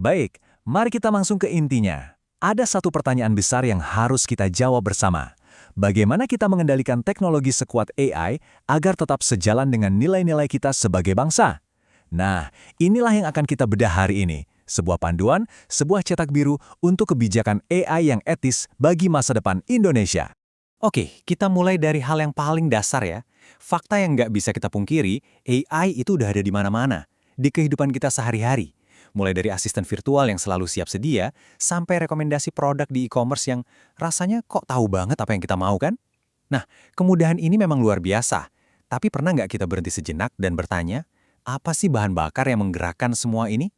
Baik, mari kita langsung ke intinya. Ada satu pertanyaan besar yang harus kita jawab bersama. Bagaimana kita mengendalikan teknologi sekuat AI agar tetap sejalan dengan nilai-nilai kita sebagai bangsa? Nah, inilah yang akan kita bedah hari ini. Sebuah panduan, sebuah cetak biru untuk kebijakan AI yang etis bagi masa depan Indonesia. Oke, kita mulai dari hal yang paling dasar ya. Fakta yang nggak bisa kita pungkiri, AI itu udah ada di mana-mana. Di kehidupan kita sehari-hari. Mulai dari asisten virtual yang selalu siap sedia, sampai rekomendasi produk di e-commerce yang rasanya kok tahu banget apa yang kita mau kan? Nah, kemudahan ini memang luar biasa. Tapi pernah nggak kita berhenti sejenak dan bertanya, apa sih bahan bakar yang menggerakkan semua ini?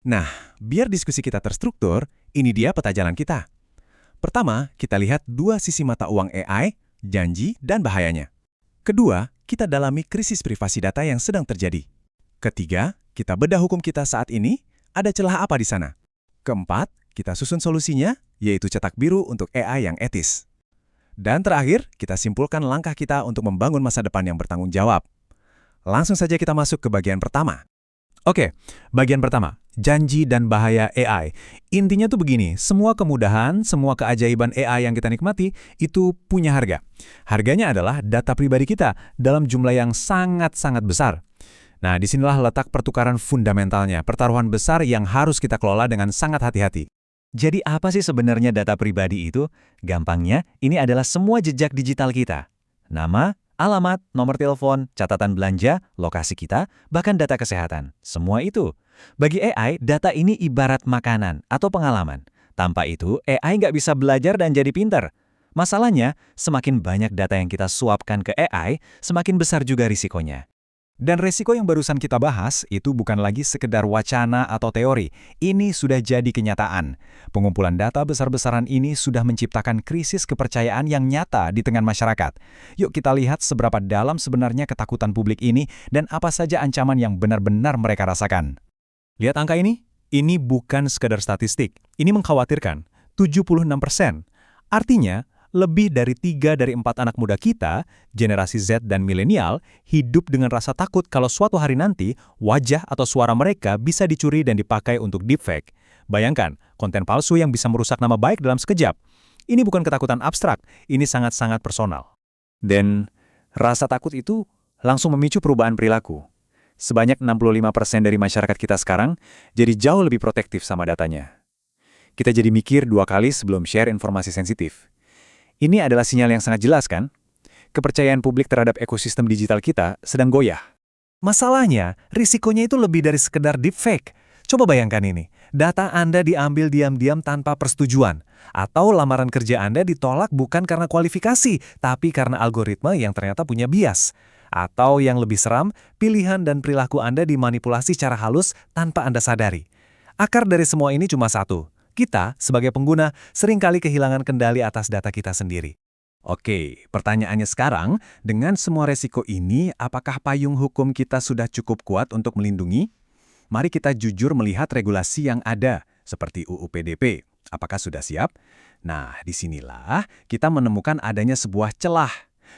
Nah, biar diskusi kita terstruktur, ini dia peta jalan kita. Pertama, kita lihat dua sisi mata uang AI, janji dan bahayanya. Kedua, kita dalami krisis privasi data yang sedang terjadi. Ketiga, kita bedah hukum kita saat ini, ada celah apa di sana. Keempat, kita susun solusinya, yaitu cetak biru untuk AI yang etis. Dan terakhir, kita simpulkan langkah kita untuk membangun masa depan yang bertanggung jawab. Langsung saja kita masuk ke bagian pertama. Oke, bagian pertama, janji dan bahaya AI. Intinya tuh begini, semua kemudahan, semua keajaiban AI yang kita nikmati, itu punya harga. Harganya adalah data pribadi kita dalam jumlah yang sangat-sangat besar. Nah, disinilah letak pertukaran fundamentalnya, pertaruhan besar yang harus kita kelola dengan sangat hati-hati. Jadi apa sih sebenarnya data pribadi itu? Gampangnya, ini adalah semua jejak digital kita. Nama, alamat, nomor telepon, catatan belanja, lokasi kita, bahkan data kesehatan. Semua itu. Bagi AI, data ini ibarat makanan atau pengalaman. Tanpa itu, AI nggak bisa belajar dan jadi pintar. Masalahnya, semakin banyak data yang kita suapkan ke AI, semakin besar juga risikonya. Dan resiko yang barusan kita bahas itu bukan lagi sekedar wacana atau teori. Ini sudah jadi kenyataan. Pengumpulan data besar-besaran ini sudah menciptakan krisis kepercayaan yang nyata di tengah masyarakat. Yuk kita lihat seberapa dalam sebenarnya ketakutan publik ini dan apa saja ancaman yang benar-benar mereka rasakan. Lihat angka ini. Ini bukan sekedar statistik. Ini mengkhawatirkan. 76%. Artinya, lebih dari 3 dari 4 anak muda kita, generasi Z dan milenial, hidup dengan rasa takut kalau suatu hari nanti wajah atau suara mereka bisa dicuri dan dipakai untuk deepfake. Bayangkan, konten palsu yang bisa merusak nama baik dalam sekejap. Ini bukan ketakutan abstrak, ini sangat-sangat personal. Dan rasa takut itu langsung memicu perubahan perilaku. Sebanyak 65% dari masyarakat kita sekarang jadi jauh lebih protektif sama datanya. Kita jadi mikir 2 kali sebelum share informasi sensitif. Ini adalah sinyal yang sangat jelas kan? Kepercayaan publik terhadap ekosistem digital kita sedang goyah. Masalahnya, risikonya itu lebih dari sekedar deepfake. Coba bayangkan ini, data Anda diambil diam-diam tanpa persetujuan. Atau lamaran kerja Anda ditolak bukan karena kualifikasi, tapi karena algoritma yang ternyata punya bias. Atau yang lebih seram, pilihan dan perilaku Anda dimanipulasi secara halus tanpa Anda sadari. Akar dari semua ini cuma satu. Kita, sebagai pengguna, seringkali kehilangan kendali atas data kita sendiri. Oke, pertanyaannya sekarang, dengan semua resiko ini, apakah payung hukum kita sudah cukup kuat untuk melindungi? Mari kita jujur melihat regulasi yang ada, seperti UU PDP. Apakah sudah siap? Nah, disinilah kita menemukan adanya sebuah celah.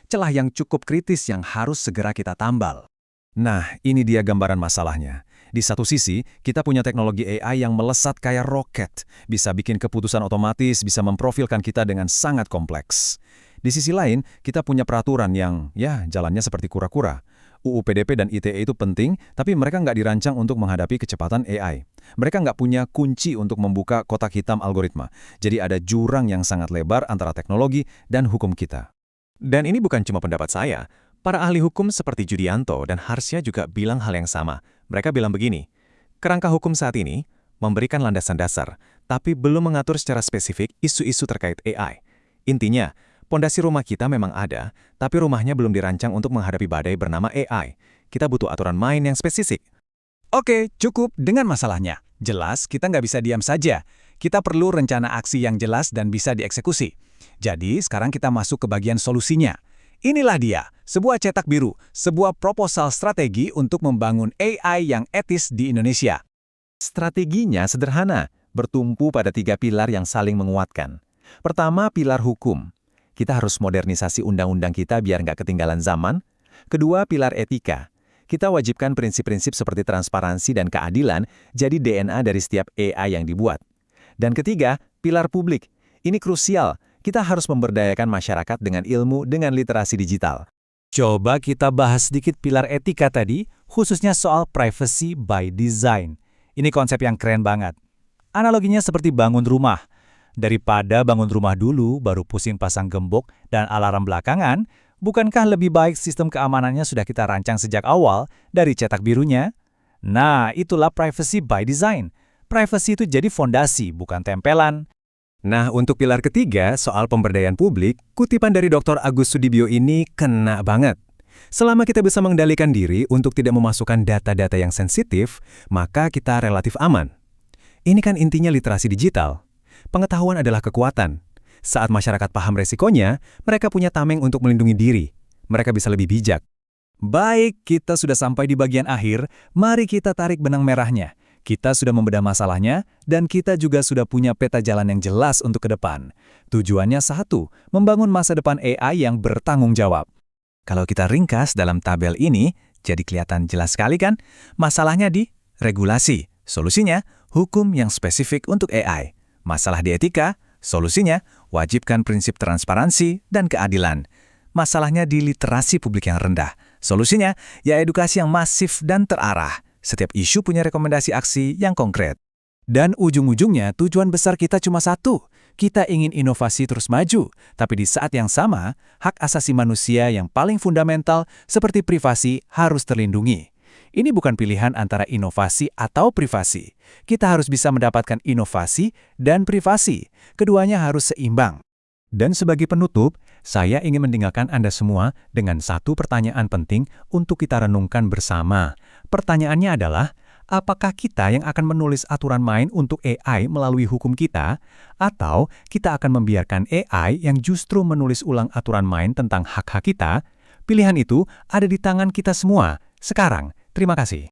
Celah yang cukup kritis yang harus segera kita tambal. Nah, ini dia gambaran masalahnya. Di satu sisi, kita punya teknologi AI yang melesat kayak roket, bisa bikin keputusan otomatis, bisa memprofilkan kita dengan sangat kompleks. Di sisi lain, kita punya peraturan yang, jalannya seperti kura-kura. UU PDP dan ITE itu penting, tapi mereka nggak dirancang untuk menghadapi kecepatan AI. Mereka nggak punya kunci untuk membuka kotak hitam algoritma. Jadi ada jurang yang sangat lebar antara teknologi dan hukum kita. Dan ini bukan cuma pendapat saya. Para ahli hukum seperti Judianto dan Harsya juga bilang hal yang sama. Mereka bilang begini, kerangka hukum saat ini memberikan landasan dasar, tapi belum mengatur secara spesifik isu-isu terkait AI. Intinya, pondasi rumah kita memang ada, tapi rumahnya belum dirancang untuk menghadapi badai bernama AI. Kita butuh aturan main yang spesifik. Oke, cukup dengan masalahnya. Jelas, kita nggak bisa diam saja. Kita perlu rencana aksi yang jelas dan bisa dieksekusi. Jadi, sekarang kita masuk ke bagian solusinya. Inilah dia, sebuah cetak biru, sebuah proposal strategi untuk membangun AI yang etis di Indonesia. Strateginya sederhana, bertumpu pada 3 pilar yang saling menguatkan. Pertama, pilar hukum. Kita harus modernisasi undang-undang kita biar nggak ketinggalan zaman. Kedua, pilar etika. kita wajibkan prinsip-prinsip seperti transparansi dan keadilan jadi DNA dari setiap AI yang dibuat. Dan ketiga, pilar publik. Ini krusial, kita harus memberdayakan masyarakat dengan ilmu dengan literasi digital. Coba kita bahas sedikit pilar etika tadi, khususnya soal privacy by design. Ini konsep yang keren banget. Analoginya seperti bangun rumah. Daripada bangun rumah dulu, baru pusing pasang gembok dan alarm belakangan, bukankah lebih baik sistem keamanannya sudah kita rancang sejak awal dari cetak birunya? Nah, itulah privacy by design. Privacy itu jadi fondasi, bukan tempelan. Nah, untuk pilar ketiga, soal pemberdayaan publik, kutipan dari Dr. Agus Sudibyo ini kena banget. Selama kita bisa mengendalikan diri untuk tidak memasukkan data-data yang sensitif, maka kita relatif aman. Ini kan intinya literasi digital. Pengetahuan adalah kekuatan. Saat masyarakat paham resikonya, mereka punya tameng untuk melindungi diri. Mereka bisa lebih bijak. Baik, kita sudah sampai di bagian akhir. Mari kita tarik benang merahnya. Kita sudah membedah masalahnya, dan kita juga sudah punya peta jalan yang jelas untuk ke depan. Tujuannya satu, membangun masa depan AI yang bertanggung jawab. Kalau kita ringkas dalam tabel ini, jadi kelihatan jelas sekali kan? Masalahnya di regulasi, solusinya hukum yang spesifik untuk AI. Masalah di etika, solusinya wajibkan prinsip transparansi dan keadilan. Masalahnya di literasi publik yang rendah, solusinya ya edukasi yang masif dan terarah. Setiap isu punya rekomendasi aksi yang konkret. Dan ujung-ujungnya tujuan besar kita cuma satu. Kita ingin inovasi terus maju, tapi di saat yang sama, hak asasi manusia yang paling fundamental seperti privasi harus terlindungi. Ini bukan pilihan antara inovasi atau privasi. Kita harus bisa mendapatkan inovasi dan privasi. Keduanya harus seimbang. Dan sebagai penutup, saya ingin meninggalkan Anda semua dengan satu pertanyaan penting untuk kita renungkan bersama. Pertanyaannya adalah, apakah kita yang akan menulis aturan main untuk AI melalui hukum kita, atau kita akan membiarkan AI yang justru menulis ulang aturan main tentang hak-hak kita? Pilihan itu ada di tangan kita semua. Sekarang, terima kasih.